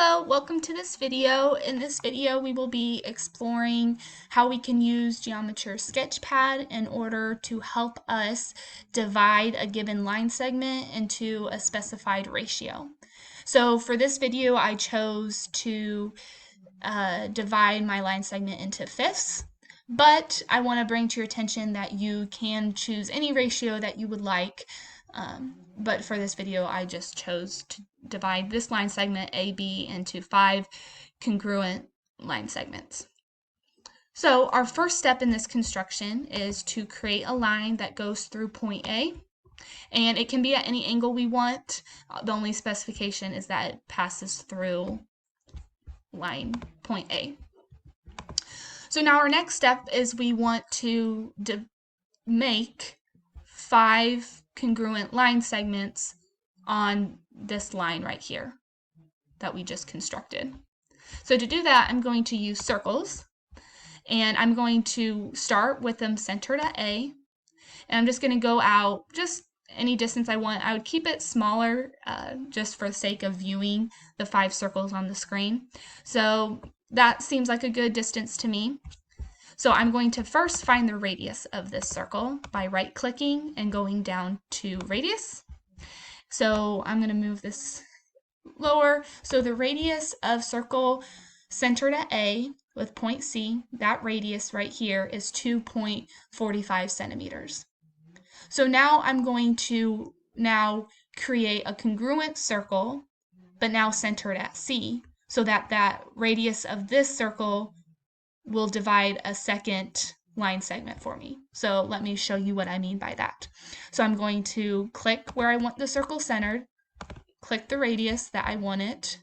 Hello, welcome to this video. In this video, we will be exploring how we can use Geometry Sketchpad in order to help us divide a given line segment into a specified ratio. So for this video, I chose to divide my line segment into fifths, but I want to bring to your attention that you can choose any ratio that you would like. But for this video, I just chose to divide this line segment AB into 5 congruent line segments. So our first step in this construction is to create a line that goes through point A, and it can be at any angle we want. The only specification is that it passes through point A. So now our next step is we want to make 5 congruent line segments on this line right here that we just constructed. So to do that, I'm going to use circles, and I'm going to start with them centered at A, and I'm just going to go out just any distance I want. I would keep it smaller just for the sake of viewing the 5 circles on the screen. So that seems like a good distance to me. So I'm going to first find the radius of this circle by right-clicking and going down to radius. So I'm going to move this lower. So the radius of circle centered at A with point C, that radius right here is 2.45 centimeters. So now I'm going to create a congruent circle, but now centered at C, so that that radius of this circle will divide a second line segment for me. So let me show you what I mean by that. So I'm going to click where I want the circle centered, click the radius that I want it,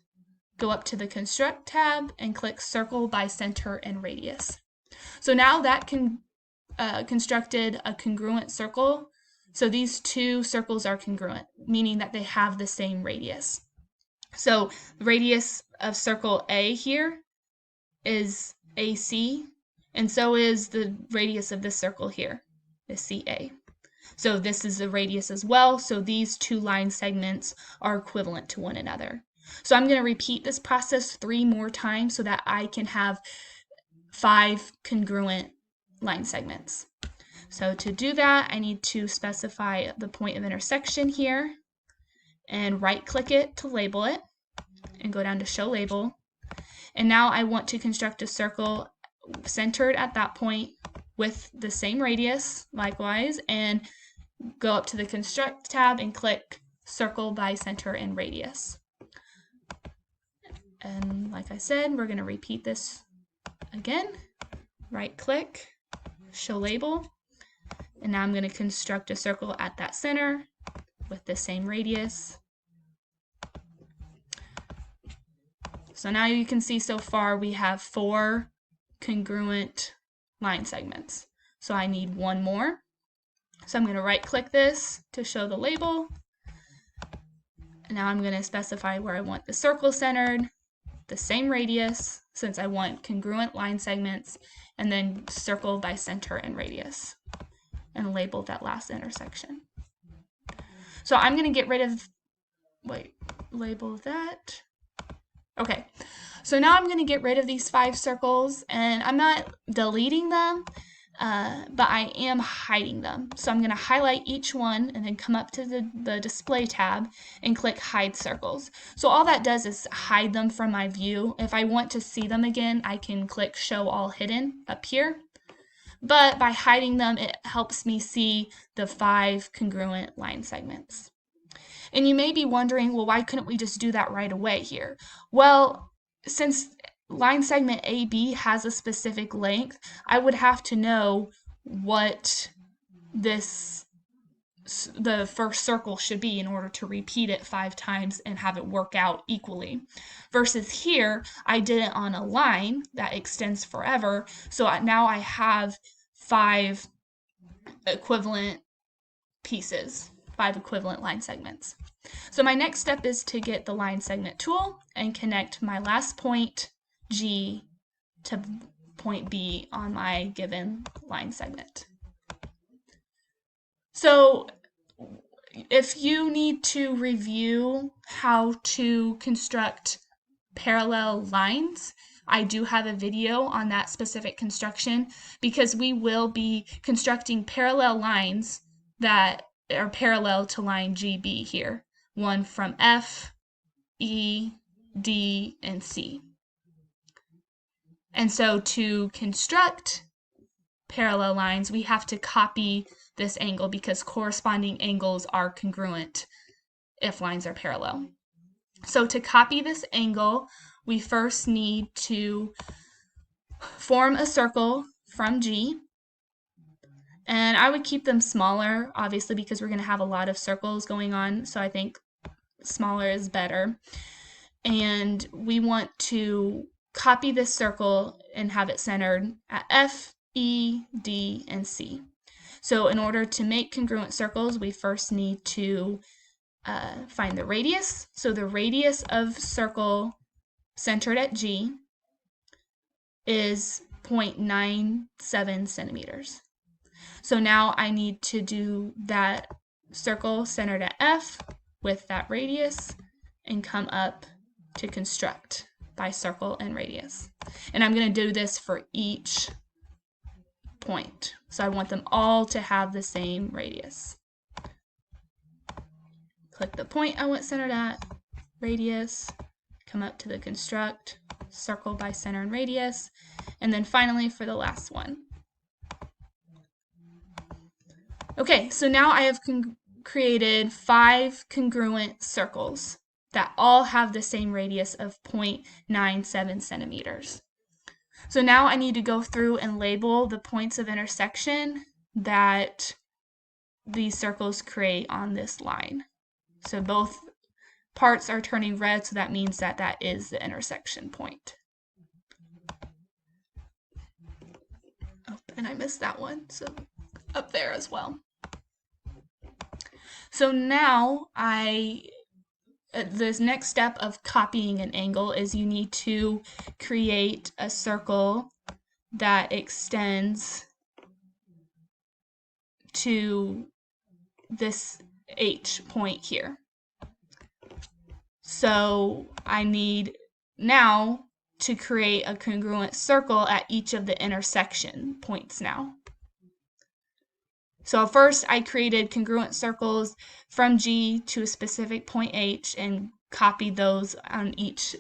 go up to the Construct tab, and click Circle by Center and Radius. So now that constructed a congruent circle. So these two circles are congruent, meaning that they have the same radius. So the radius of circle A here is AC, and so is the radius of this circle here, is CA. So this is the radius as well, so these two line segments are equivalent to one another. So I'm going to repeat this process 3 more times so that I can have 5 congruent line segments. So to do that, I need to specify the point of intersection here and right-click it to label it and go down to Show Label. And now I want to construct a circle centered at that point with the same radius, likewise, and go up to the Construct tab and click Circle by Center and Radius. And like I said, we're going to repeat this again. Right-click, Show Label, and now I'm going to construct a circle at that center with the same radius. So now you can see so far we have 4 congruent line segments. So I need 1 more. So I'm going to right-click this to show the label. And now I'm going to specify where I want the circle centered, the same radius, since I want congruent line segments, and then circle by center and radius, and label that last intersection. So I'm going to get rid of, label that. Okay, so now I'm going to get rid of these 5 circles, and I'm not deleting them, but I am hiding them. So I'm going to highlight each one and then come up to the Display tab and click Hide Circles. So all that does is hide them from my view. If I want to see them again, I can click Show All Hidden up here. But by hiding them, it helps me see the 5 congruent line segments. And you may be wondering, well, why couldn't we just do that right away here? Well, since line segment AB has a specific length, I would have to know what the first circle should be in order to repeat it 5 times and have it work out equally. Versus here, I did it on a line that extends forever, so now I have 5 equivalent pieces. 5 equivalent line segments. So my next step is to get the line segment tool and connect my last point G to point B on my given line segment. So if you need to review how to construct parallel lines. I do have a video on that specific construction because we will be constructing parallel lines that are parallel to line GB here. One from F, E, D, and C. And so to construct parallel lines, we have to copy this angle because corresponding angles are congruent if lines are parallel. So to copy this angle, we first need to form a circle from G. And I would keep them smaller, obviously, because we're going to have a lot of circles going on. So I think smaller is better. And we want to copy this circle and have it centered at F, E, D, and C. So in order to make congruent circles, we first need to find the radius. So the radius of circle centered at G is 0.97 centimeters. So now I need to do that circle centered at F with that radius and come up to construct by circle and radius. And I'm going to do this for each point. So I want them all to have the same radius. Click the point I want centered at, radius, come up to the construct, circle by center and radius, and then finally for the last one. Okay, so now I have created 5 congruent circles that all have the same radius of 0.97 centimeters. So now I need to go through and label the points of intersection that these circles create on this line. So both parts are turning red, so that means that that is the intersection point. Oh, and I missed that one, so up there as well. So now this next step of copying an angle is you need to create a circle that extends to this H point here. So I need now to create a congruent circle at each of the intersection points now. So first I created congruent circles from G to a specific point H and copied those on each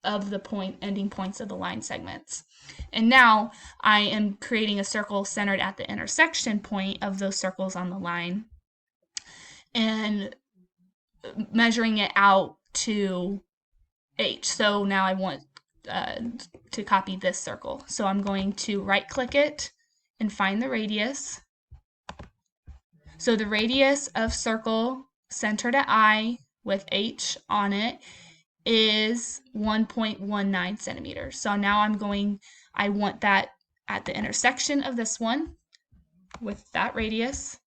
of the ending points of the line segments. And now I am creating a circle centered at the intersection point of those circles on the line and measuring it out to H. So now I want to copy this circle. So I'm going to right click it and find the radius. So the radius of circle centered at I with H on it is 1.19 centimeters. So now I want that at the intersection of this one with that radius.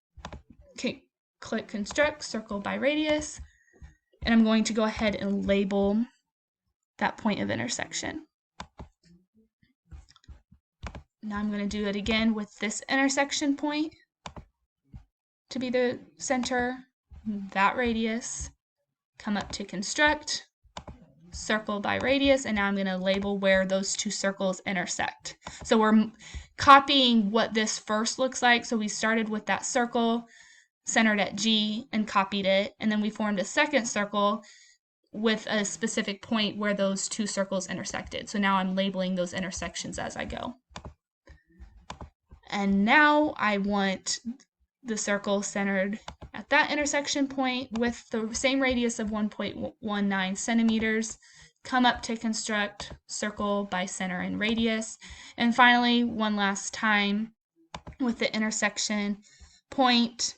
Okay, click construct, circle by radius, and I'm going to go ahead and label that point of intersection. Now I'm going to do it again with this intersection point to be the center, that radius, come up to construct, circle by radius, and now I'm going to label where those two circles intersect. So we're copying what this first looks like. So we started with that circle centered at G and copied it, and then we formed a second circle with a specific point where those two circles intersected. So now I'm labeling those intersections as I go. And now I want the circle centered at that intersection point with the same radius of 1.19 centimeters, come up to construct, circle by center and radius, and finally one last time with the intersection point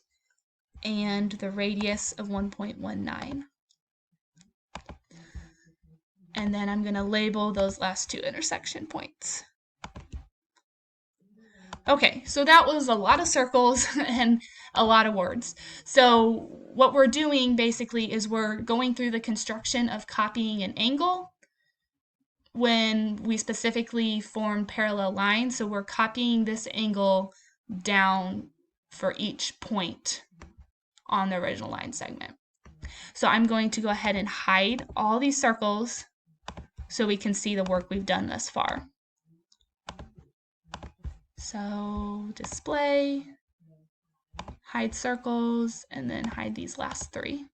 and the radius of 1.19. And then I'm going to label those last two intersection points. Okay, so that was a lot of circles and a lot of words. So what we're doing basically is we're going through the construction of copying an angle when we specifically form parallel lines. So we're copying this angle down for each point on the original line segment. So I'm going to go ahead and hide all these circles so we can see the work we've done thus far. So display, hide circles, and then hide these last three.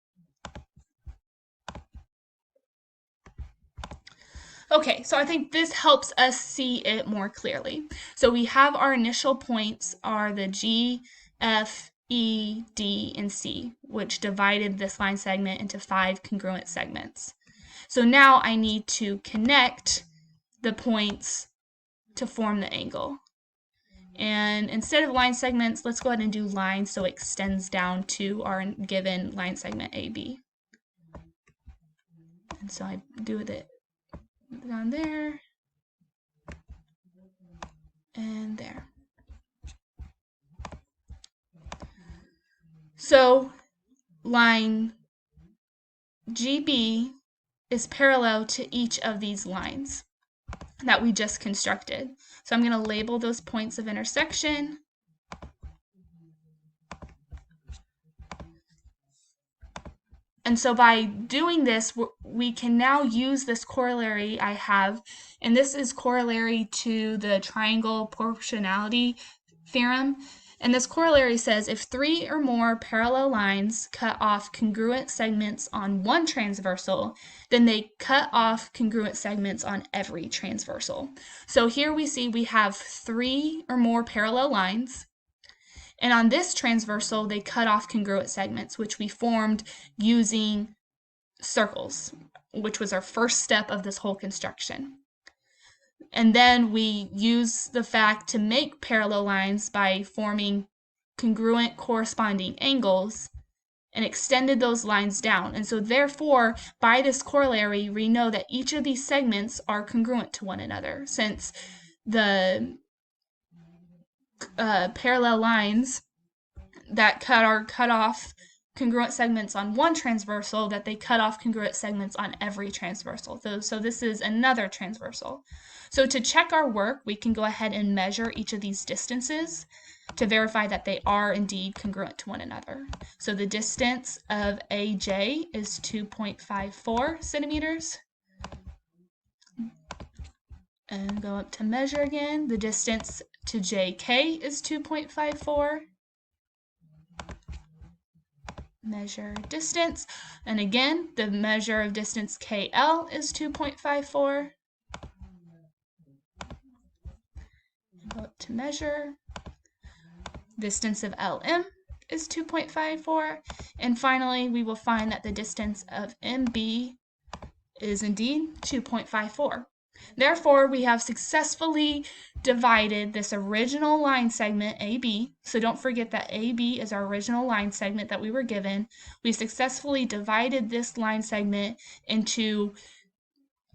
Okay, so I think this helps us see it more clearly. So we have our initial points are the G, F, E, D, and C, which divided this line segment into 5 congruent segments. So now I need to connect the points to form the angle. And instead of line segments, let's go ahead and do lines so it extends down to our given line segment AB. And so I do it down there and there. So line GB is parallel to each of these lines that we just constructed. So I'm going to label those points of intersection. And so by doing this, we can now use this corollary I have, and this is corollary to the triangle proportionality theorem. And this corollary says if 3 or more parallel lines cut off congruent segments on one transversal, then they cut off congruent segments on every transversal. So here we see we have 3 or more parallel lines. And on this transversal, they cut off congruent segments, which we formed using circles, which was our first step of this whole construction. And then we use the fact to make parallel lines by forming congruent corresponding angles and extended those lines down. And so therefore, by this corollary, we know that each of these segments are congruent to one another, since the parallel lines that cut off congruent segments on one transversal, that they cut off congruent segments on every transversal. So this is another transversal. So to check our work, we can go ahead and measure each of these distances to verify that they are indeed congruent to one another. So the distance of AJ is 2.54 centimeters. And go up to measure again. The distance to JK is 2.54. Measure distance. And again, the measure of distance KL is 2.54. Go up to measure. Distance of LM is 2.54. And finally, we will find that the distance of MB is indeed 2.54. Therefore, we have successfully divided this original line segment AB. So don't forget that AB is our original line segment that we were given. We successfully divided this line segment into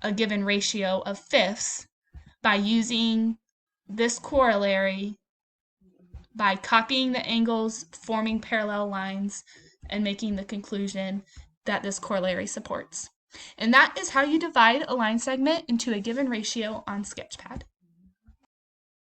a given ratio of fifths by using this corollary, by copying the angles, forming parallel lines, and making the conclusion that this corollary supports. And that is how you divide a line segment into a given ratio on Sketchpad.